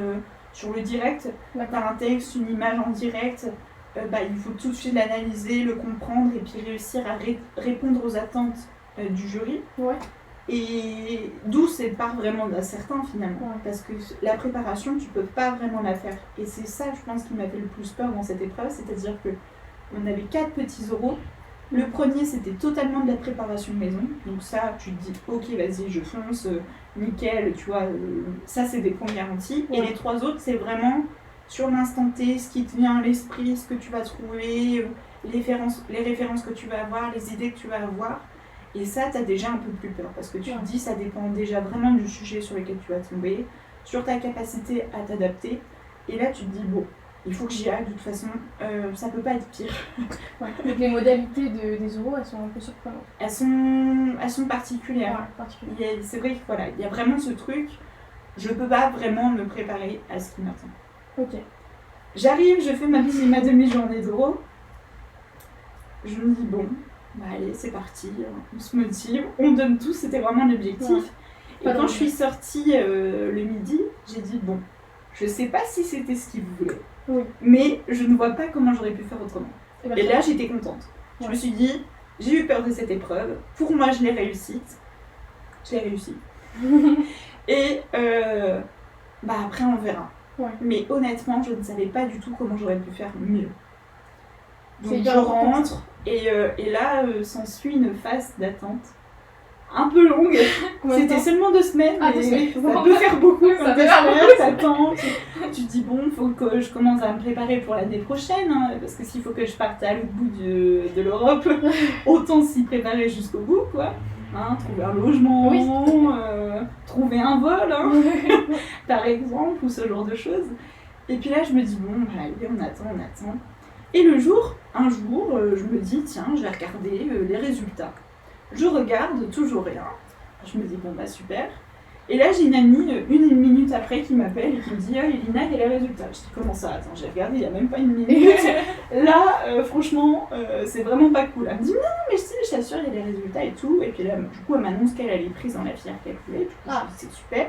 S2: sur le direct, par un texte, une image en direct, il faut tout de suite l'analyser, le comprendre et puis réussir à répondre aux attentes du jury. Ouais. Et d'où cette part vraiment d'incertain finalement, parce que la préparation tu peux pas vraiment la faire, et c'est ça je pense qui m'a fait le plus peur dans cette épreuve, c'est-à-dire que on avait 4 petits oraux, le premier c'était totalement de la préparation maison, donc ça tu te dis ok vas-y je fonce, nickel, tu vois, ça c'est des points garantis, et les 3 autres c'est vraiment sur l'instant T, ce qui te vient à l'esprit, ce que tu vas trouver, les références que tu vas avoir, les idées que tu vas avoir. Et ça, tu as déjà un peu plus peur, parce que tu te dis, ça dépend déjà vraiment du sujet sur lequel tu vas tomber, sur ta capacité à t'adapter. Et là, tu te dis, bon, il faut que j'y aille, de toute façon, ça peut pas être pire.
S1: Ouais. Donc les modalités des oraux, elles sont un peu surprenantes.
S2: Elles sont particulières. Ouais, c'est vrai qu'il voilà, y a vraiment ce truc, je peux pas vraiment me préparer à ce qui m'attend. Ok. J'arrive, je fais ma demi-journée d'oraux. Je me dis, bon... allez, c'est parti, on se motive, on donne tout, c'était vraiment l'objectif. Ouais. Et quand je suis sortie le midi, j'ai dit bon, je sais pas si c'était ce qu'ils voulaient, mais je ne vois pas comment j'aurais pu faire autrement. Et là, j'étais contente. Je me suis dit, j'ai eu peur de cette épreuve, pour moi, je l'ai réussi. Et après, on verra. Ouais. Mais honnêtement, je ne savais pas du tout comment j'aurais pu faire mieux. Donc je rentre et là s'ensuit une phase d'attente un peu longue. C'était seulement 2 semaines, mais ça peut faire beaucoup quand t'attends. Tu te dis bon, faut que je commence à me préparer pour l'année prochaine, hein, parce que s'il faut que je parte à l'autre bout de l'Europe, autant s'y préparer jusqu'au bout, quoi. Hein, trouver un logement, trouver un vol, hein, par exemple, ou ce genre de choses. Et puis là je me dis bon, allez, on attend. Et un jour, je me dis, tiens, je vais regarder les résultats. Je regarde, toujours rien. Je me dis, bon, bah super. Et là, j'ai une amie, une minute après, qui m'appelle et qui me dit, oh, Elina, il y a les résultats. Je dis, comment ça? Attends, j'ai regardé, il n'y a même pas une minute. Là, franchement, c'est vraiment pas cool. Elle me dit, non, mais si, je t'assure, il y a les résultats et tout. Et puis là, du coup, elle m'annonce qu'elle est prise dans la filière qu'elle voulait. Du coup, je dis, c'est super.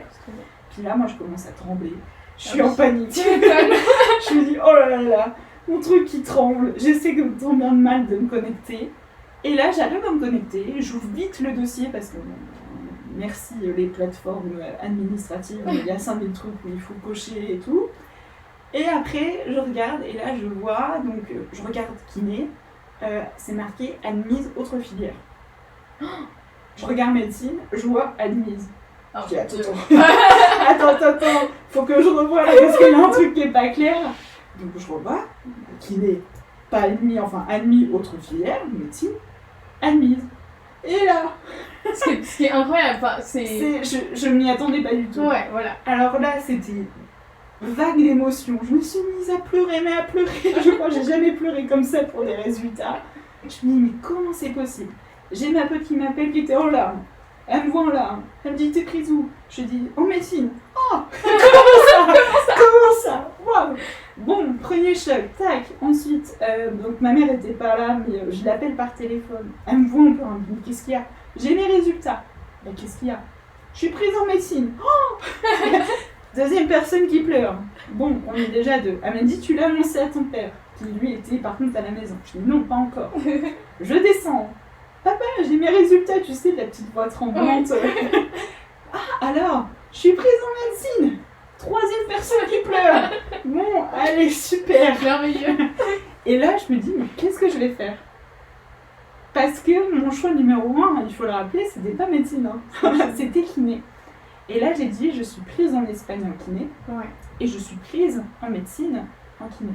S2: Puis là, moi, je commence à trembler. Je suis en panique. Je me dis, oh là là. Mon truc qui tremble, j'essaie tant bien de mal de me connecter. Et là, j'arrive à me connecter, j'ouvre vite le dossier parce que, merci les plateformes administratives, il y a 5000 trucs où il faut cocher et tout. Et après, je regarde, et là, je vois, donc je regarde kiné, c'est marqué admise autre filière. Je regarde médecine, je vois admise. Je dis, attends, faut que je revoie là, parce qu'il y a un truc qui est pas clair. Donc je revois, kiné, pas admis, enfin admis autre filière, médecine, admise. Et là,
S1: Ce qui est incroyable, enfin, c'est...
S2: je m'y attendais pas du tout.
S1: Ouais, voilà.
S2: Alors là, c'était vague d'émotions. Je me suis mise à pleurer, mais à pleurer. Je crois que j'ai jamais pleuré comme ça pour les résultats. Je me dis, mais comment c'est possible? J'ai ma pote qui m'appelle qui était en larmes. Elle me voit en larmes. Elle me dit, t'es prise où? Je dis, en médecine. Oh, comment ça? Waouh. Bon, premier choc, tac. Ensuite, donc ma mère était pas là, mais je l'appelle par téléphone. Elle me voit un peu, elle me dit, qu'est-ce qu'il y a? J'ai mes résultats. Mais qu'est-ce qu'il y a? Je suis prise en médecine. Oh. Deuxième personne qui pleure. Bon, on est déjà deux. Elle m'a dit, tu l'as annoncé à ton père, qui lui était par contre à la maison. Je dis, non, pas encore. Je descends. Papa, j'ai mes résultats, tu sais, la petite voix tremblante. Ah, alors, je suis prise en médecine. Troisième personne qui pleure. Bon, allez, super.
S1: Merveilleux.
S2: Et là, je me dis, mais qu'est-ce que je vais faire? Parce que mon choix numéro 1, il faut le rappeler, c'était pas médecine, hein. C'était kiné. Et là, j'ai dit, je suis prise en Espagne en kiné,
S1: Ouais.
S2: et je suis prise en médecine en kiné.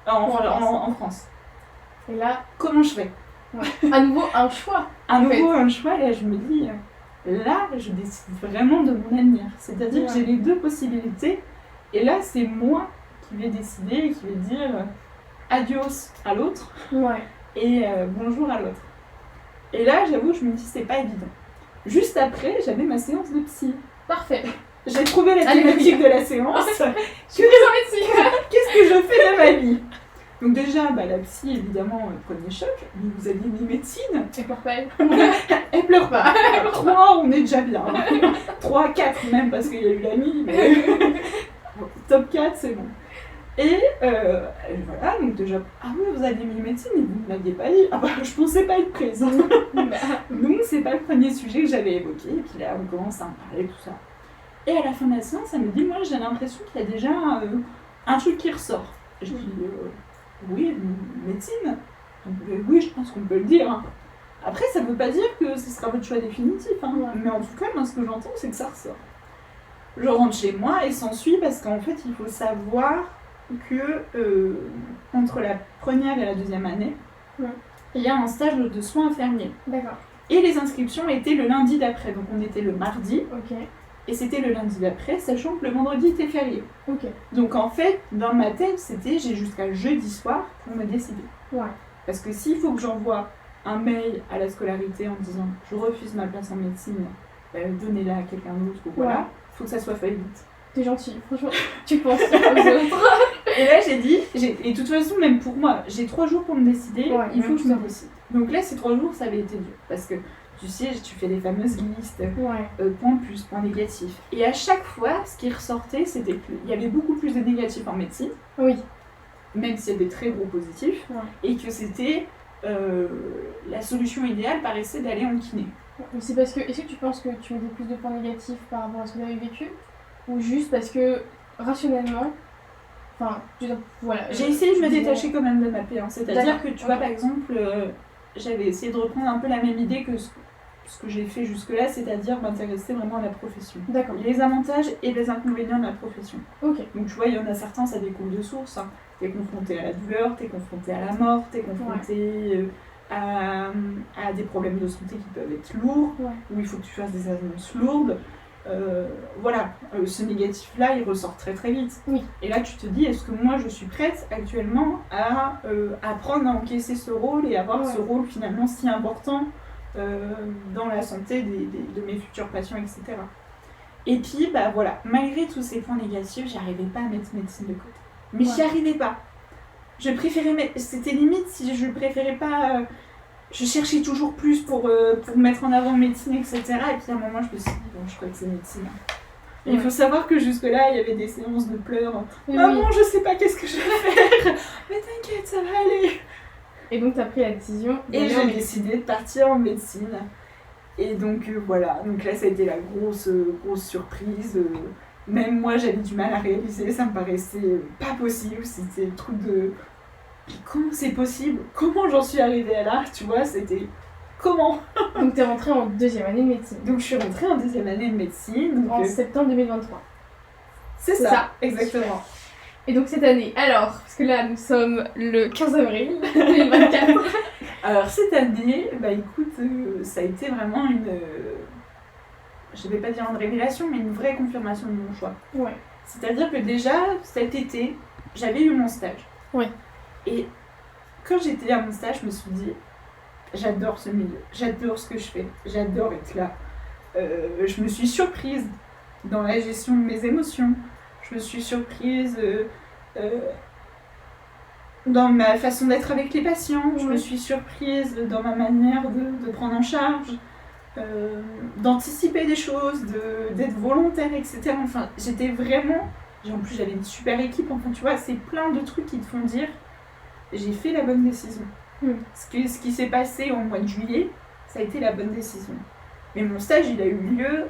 S2: En France.
S1: Et là,
S2: Comment je fais?
S1: à nouveau, un choix.
S2: Un choix, et là, je me dis, là, je décide vraiment de mon avenir. C'est-à-dire que j'ai les deux possibilités, et là, c'est moi qui vais décider et qui vais dire adios à l'autre,
S1: Ouais.
S2: et bonjour à l'autre. Et là, j'avoue, je me dis, c'est pas évident. Juste après, j'avais ma séance de psy.
S1: Parfait.
S2: J'ai trouvé la
S1: Allez,
S2: thématique de la séance.
S1: Je suis prise en médecine.
S2: Qu'est-ce que je fais de ma vie? Donc déjà, la psy, évidemment, premier choc. Mais vous aviez mis médecine.
S1: Et pour pas elle.
S2: Elle pleure pas. 3, on est déjà bien. 3, 4 même, parce qu'il y a eu la nuit. Mais... Top 4, c'est bon. Et voilà, donc déjà, ah oui, vous aviez mis médecine, mais vous ne m'aviez pas dit. Ah bah, je pensais pas être prise. Donc, c'est pas le premier sujet que j'avais évoqué. Et puis là, on commence à en parler, tout ça. Et à la fin de la séance, elle me dit, moi, j'ai l'impression qu'il y a déjà un truc qui ressort. Et je dis, oui, médecine. Donc, oui, je pense qu'on peut le dire. Hein. Après, ça veut pas dire que ce sera votre choix définitif. Hein.
S1: Ouais.
S2: Mais en tout cas, moi, ce que j'entends, c'est que ça ressort. Je rentre chez moi et s'ensuit parce qu'en fait, il faut savoir que entre la première et la deuxième année, il y a un stage de soins infirmiers.
S1: D'accord.
S2: Et les inscriptions étaient le lundi d'après. Donc, on était le mardi.
S1: Ok.
S2: Et c'était le lundi d'après, sachant que le vendredi était férié.
S1: Ok.
S2: Donc en fait, dans ma tête, c'était j'ai jusqu'à jeudi soir pour me décider.
S1: Ouais.
S2: Parce que s'il faut que j'envoie un mail à la scolarité en disant je refuse ma place en médecine, donnez-la à quelqu'un d'autre, ou voilà, faut que ça soit fait vite.
S1: T'es gentil, franchement, tu penses aux autres.
S2: Et là j'ai dit, et de toute façon, même pour moi, j'ai 3 jours pour me décider, il faut que je me décide. Donc là, ces 3 jours, ça avait été dur. Parce que tu sais, tu fais les fameuses listes, points plus, points négatifs. Et à chaque fois, ce qui ressortait, c'était qu'il y avait beaucoup plus de négatifs en médecine.
S1: Oui.
S2: Même s'il y a des très gros positifs.
S1: Ouais.
S2: Et que c'était... la solution idéale paraissait d'aller en kiné.
S1: Mais c'est parce que... Est-ce que tu penses que tu mettais plus de points négatifs par rapport à ce que tu avais vécu? Ou juste parce que, rationnellement... Enfin, voilà.
S2: J'ai essayé de me détacher quand même de ma P1. C'est-à-dire que, tu vois, par exemple... j'avais essayé de reprendre un peu la même idée que ce que j'ai fait jusque-là, c'est-à-dire m'intéresser vraiment à la profession.
S1: D'accord.
S2: Les avantages et les inconvénients de la profession.
S1: Ok.
S2: Donc tu vois, il y en a certains, ça découle de source. Hein. T'es confronté à la douleur, t'es confronté à la mort, t'es confronté à des problèmes de santé qui peuvent être lourds, où il faut que tu fasses des annonces lourdes. Voilà, ce négatif-là, il ressort très très vite.
S1: Oui.
S2: Et là, tu te dis, est-ce que moi, je suis prête actuellement à apprendre à encaisser ce rôle et avoir ce rôle finalement si important dans la santé de mes futurs patients, etc. Et puis, voilà, malgré tous ces points négatifs, j'arrivais pas à mettre médecine de côté. Mais j'y arrivais pas. Je préférais, c'était limite si je préférais pas... je cherchais toujours plus pour mettre en avant médecine, etc. Et puis à un moment, je me suis dit, bon, je crois que c'est médecine. Et il faut savoir que jusque-là, il y avait des séances de pleurs. Maman, je sais pas qu'est-ce que je vais faire. Mais t'inquiète, ça va aller.
S1: Et donc, t'as pris la décision.
S2: Et j'ai décidé de partir en médecine. Et donc, voilà. Donc là, ça a été la grosse surprise. Même moi, j'avais du mal à réaliser, ça me paraissait pas possible, c'était le truc de... Mais comment c'est possible? Comment j'en suis arrivée à là? Tu vois, c'était... Comment?
S1: Donc t'es rentrée en 2e année de médecine.
S2: Donc je suis rentrée en 2e année de médecine.
S1: En septembre 2023.
S2: C'est ça, exactement.
S1: Et donc cette année, alors, parce que là nous sommes le 15 avril 2024.
S2: Alors cette année, bah écoute, ça a été vraiment une... je vais pas dire une révélation, mais une vraie confirmation de mon choix.
S1: Ouais.
S2: C'est-à-dire que déjà, cet été, j'avais eu mon stage.
S1: Ouais.
S2: Et quand j'étais à mon stage, je me suis dit, j'adore ce milieu, j'adore ce que je fais, j'adore être là. Je me suis surprise dans la gestion de mes émotions, je me suis surprise dans ma façon d'être avec les patients, je me suis surprise dans ma manière de prendre en charge, d'anticiper des choses, d'être volontaire, etc. Enfin, j'étais vraiment... En plus, j'avais une super équipe, enfin, tu vois, c'est plein de trucs qui te font dire j'ai fait la bonne décision. Ce qui s'est passé au mois de juillet, ça a été la bonne décision. Mais mon stage, il a eu lieu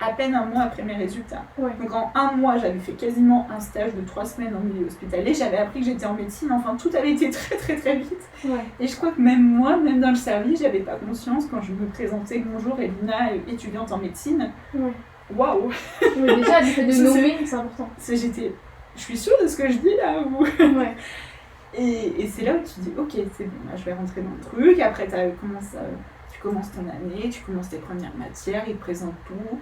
S2: à peine un mois après mes résultats.
S1: Ouais.
S2: Donc en un mois, j'avais fait quasiment un stage de 3 semaines en milieu hospitalier. J'avais appris que j'étais en médecine. Enfin, tout avait été très très très vite.
S1: Ouais.
S2: Et je crois que même moi, même dans le service, j'avais pas conscience quand je me présentais bonjour Elina, étudiante en médecine.
S1: Ouais.
S2: Waouh.
S1: Oui, déjà, du fait de nommer, c'est important.
S2: Je suis sûre de ce que je dis là ou...
S1: Ouais.
S2: Et c'est là où tu dis, ok, c'est bon, là, je vais rentrer dans le truc. Après, tu commences ton année, tu commences tes premières matières, ils te présentent tout.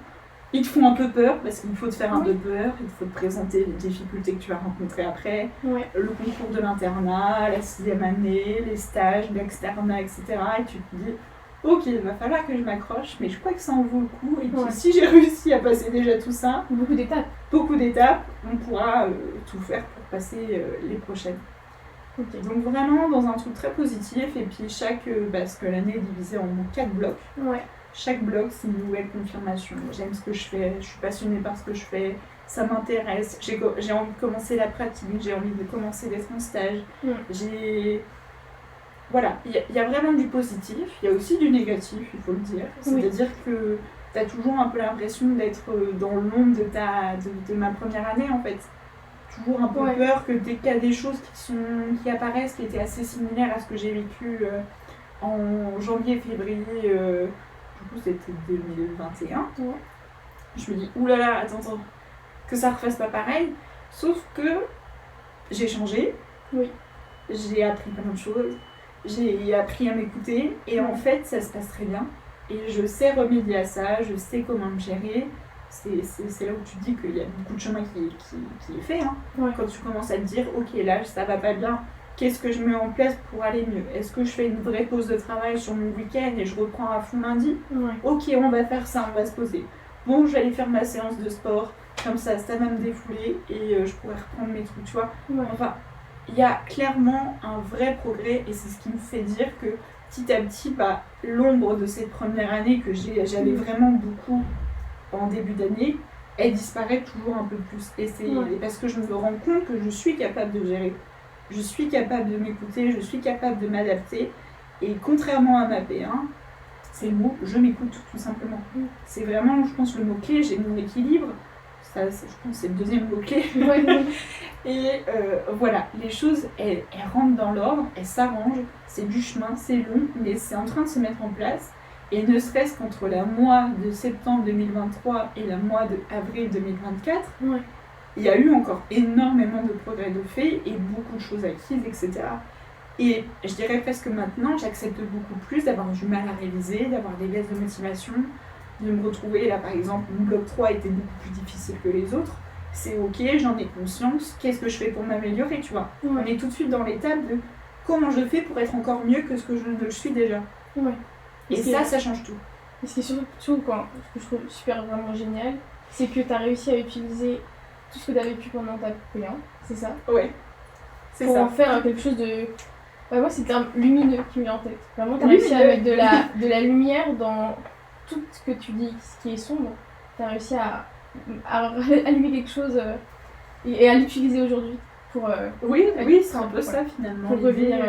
S2: Ils te font un peu peur, parce qu'il faut te faire un peu peur, il faut te présenter les difficultés que tu vas rencontrer après, le concours de l'internat, la 6e année, les stages, l'externat, etc. Et tu te dis, ok, il va falloir que je m'accroche, mais je crois que ça en vaut le coup. Et puis si j'ai réussi à passer déjà tout ça, beaucoup d'étapes, on pourra tout faire pour passer les prochaines. Okay. Donc vraiment dans un truc très positif, et puis parce que l'année est divisée en 4 blocs. Ouais. Chaque bloc c'est une nouvelle confirmation. J'aime ce que je fais, je suis passionnée par ce que je fais, ça m'intéresse, j'ai envie de commencer la pratique, j'ai envie de commencer d'être en stage. Voilà, il y a vraiment du positif, il y a aussi du négatif, il faut le dire. C'est-à-dire que tu as toujours un peu l'impression d'être dans l'ombre de ma première année en fait. Toujours un peu peur que dès qu'il y a des choses qui apparaissent, qui étaient assez similaires à ce que j'ai vécu en janvier-février, du coup c'était 2021, je me dis oulala, attends, que ça refasse pas pareil, sauf que j'ai changé, j'ai appris plein de choses, j'ai appris à m'écouter, et en fait ça se passe très bien, et je sais remédier à ça, je sais comment me gérer. C'est là où tu te dis qu'il y a beaucoup de chemin qui est fait. Hein. Quand tu commences à te dire, ok, là, ça va pas bien, qu'est-ce que je mets en place pour aller mieux? Est-ce que je fais une vraie pause de travail sur mon week-end et je reprends à fond lundi? Ok, on va faire ça, on va se poser. Bon, je vais aller faire ma séance de sport, comme ça va me défouler et je pourrais reprendre mes trucs, tu vois. Enfin, il y a clairement un vrai progrès et c'est ce qui me fait dire que petit à petit, l'ombre de cette première année que j'avais vraiment beaucoup en début d'année, elle disparaît toujours un peu plus. Et c'est parce que je me rends compte que je suis capable de gérer. Je suis capable de m'écouter, je suis capable de m'adapter. Et contrairement à ma P1, c'est le mot, je m'écoute tout simplement. C'est vraiment, je pense, le mot-clé, j'ai mon équilibre. Ça, je pense, c'est le deuxième mot-clé. Et voilà, les choses, elles rentrent dans l'ordre, elles s'arrangent. C'est du chemin, c'est long, mais c'est en train de se mettre en place. Et ne serait-ce qu'entre la mois de septembre 2023 et la mois d'avril 2024, il y a eu encore énormément de progrès de fait et beaucoup de choses acquises, etc. Et je dirais presque maintenant, j'accepte beaucoup plus d'avoir du mal à réaliser, d'avoir des baisses de motivation, de me retrouver, là par exemple, mon bloc 3 était beaucoup plus difficile que les autres. C'est ok, j'en ai conscience, qu'est-ce que je fais pour m'améliorer, tu vois. On est tout de suite dans l'étape de comment je fais pour être encore mieux que ce que je ne le suis déjà. Et ça change tout.
S1: Et ce qui est surtout, ce que je trouve super vraiment génial, c'est que tu as réussi à utiliser tout ce que tu as vécu pendant ta P1, c'est ça?
S2: Ouais, c'est
S1: pour
S2: ça.
S1: En faire quelque chose de... moi, c'est le terme lumineux qui me vient en tête. Vraiment, tu as réussi à mettre de la lumière dans tout ce que tu dis, ce qui est sombre. Tu as réussi à allumer quelque chose et à l'utiliser aujourd'hui pour...
S2: oui, c'est un peu ça finalement.
S1: Pour revenir...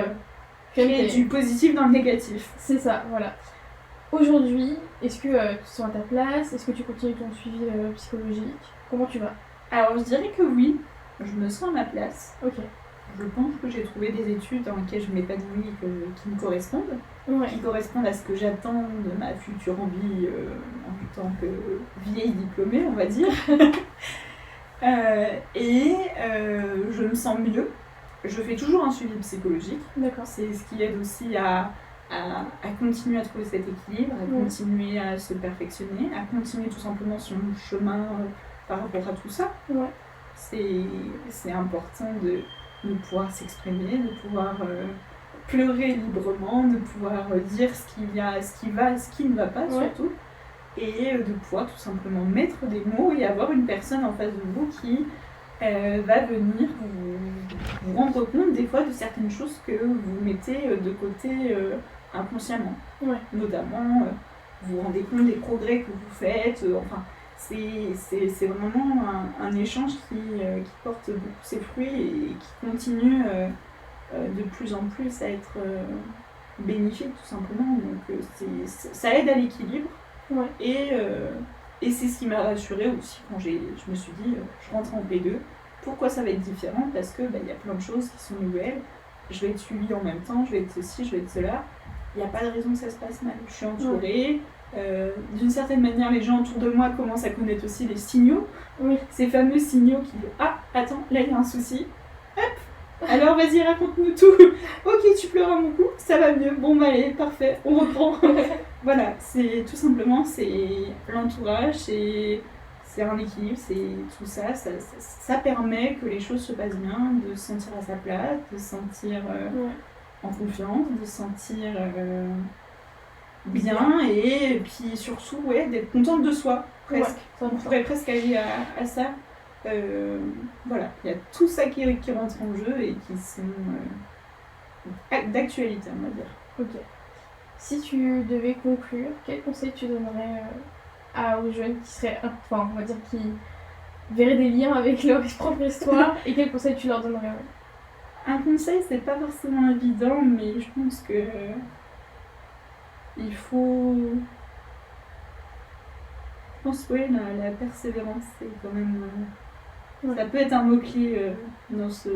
S2: créer du positif dans le négatif.
S1: C'est ça, voilà. Aujourd'hui, Est-ce que tu te sens à ta place? Est-ce que tu continues ton suivi psychologique? Comment tu vas?
S2: Alors je dirais que oui, je me sens à ma place.
S1: Ok.
S2: Je pense que j'ai trouvé des études dans lesquelles je m'épanouis et qui me correspondent.
S1: Ouais.
S2: Qui correspondent à ce que j'attends de ma future envie en tant que vieille diplômée, on va dire. Je me sens mieux. Je fais toujours un suivi psychologique.
S1: D'accord.
S2: C'est ce qui aide aussi à continuer à trouver cet équilibre, à continuer à se perfectionner, à continuer tout simplement son chemin par rapport à tout ça.
S1: Ouais.
S2: C'est important de pouvoir s'exprimer, de pouvoir pleurer librement, de pouvoir dire ce qu'il y a, ce qui va, ce qui ne va pas surtout, et de pouvoir tout simplement mettre des mots et avoir une personne en face de vous qui va venir vous rendre compte des fois de certaines choses que vous mettez de côté inconsciemment.
S1: Ouais.
S2: Notamment, vous vous rendez compte des progrès que vous faites, enfin, c'est vraiment un échange qui porte beaucoup ses fruits et qui continue de plus en plus à être bénéfique tout simplement. Donc ça aide à l'équilibre.
S1: Ouais.
S2: Et c'est ce qui m'a rassurée aussi quand je me suis dit je rentre en P2. Pourquoi ça va être différent? Parce que y a plein de choses qui sont nouvelles. Je vais être suivie en même temps, je vais être ceci, je vais être cela. Il n'y a pas de raison que ça se passe mal. Je suis entourée. D'une certaine manière, les gens autour de moi commencent à connaître aussi les signaux.
S1: Oui.
S2: Ces fameux signaux qui ah, attends, là il y a un souci. Hop, alors vas-y, raconte-nous tout. Ok, tu pleures à mon cou, ça va mieux. Bon, bah allez, parfait, on reprend. Voilà, c'est tout simplement, c'est l'entourage, c'est un équilibre, c'est tout ça. Ça permet que les choses se passent bien, de se sentir à sa place, de se sentir en confiance, de se sentir bien et puis surtout d'être contente de soi, presque. On pourrait presque aller à ça. Voilà, il y a tout ça qui rentre en jeu et qui sont d'actualité, on va dire.
S1: Ok. Si tu devais conclure, quel conseil tu donnerais aux jeunes qui seraient, enfin, on va dire, qui verraient des liens avec leur propre histoire et quel conseil tu leur donnerais?
S2: Un conseil, c'est pas forcément évident, mais je pense que il faut... Je pense que la persévérance, c'est quand même... Ça peut être un mot-clé dans ce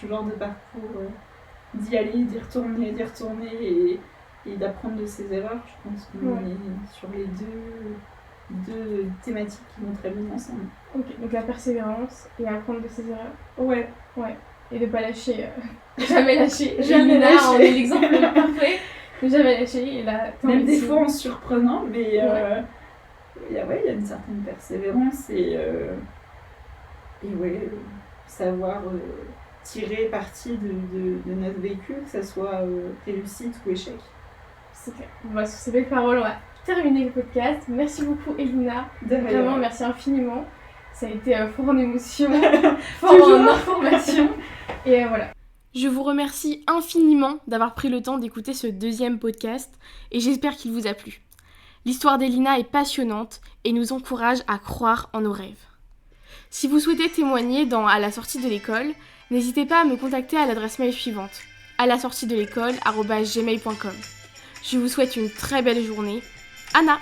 S2: genre de parcours. D'y aller, d'y retourner et d'apprendre de ses erreurs. Je pense qu'on est sur les deux thématiques qui vont très bien ensemble.
S1: Ok, donc la persévérance et apprendre de ses erreurs.
S2: Ouais.
S1: Et de pas lâcher. Jamais lâcher.
S2: Jamais
S1: Lina,
S2: lâcher.
S1: on est l'exemple parfait. Jamais lâcher. Et là,
S2: même des fois en surprenant, mais il y a une certaine persévérance et savoir tirer parti de notre vécu, que ça soit réussite ou échec.
S1: C'est clair. Bon, sur ces belles paroles, on va terminer le podcast. Merci beaucoup, Elina. Vraiment, merci infiniment. Ça a été fort en émotion, fort en information. Et voilà.
S3: Je vous remercie infiniment d'avoir pris le temps d'écouter ce deuxième podcast et j'espère qu'il vous a plu. L'histoire d'Elina est passionnante et nous encourage à croire en nos rêves. Si vous souhaitez témoigner à la sortie de l'école, n'hésitez pas à me contacter à l'adresse mail suivante, alasortiedelecole@gmail.com. Je vous souhaite une très belle journée. Anna!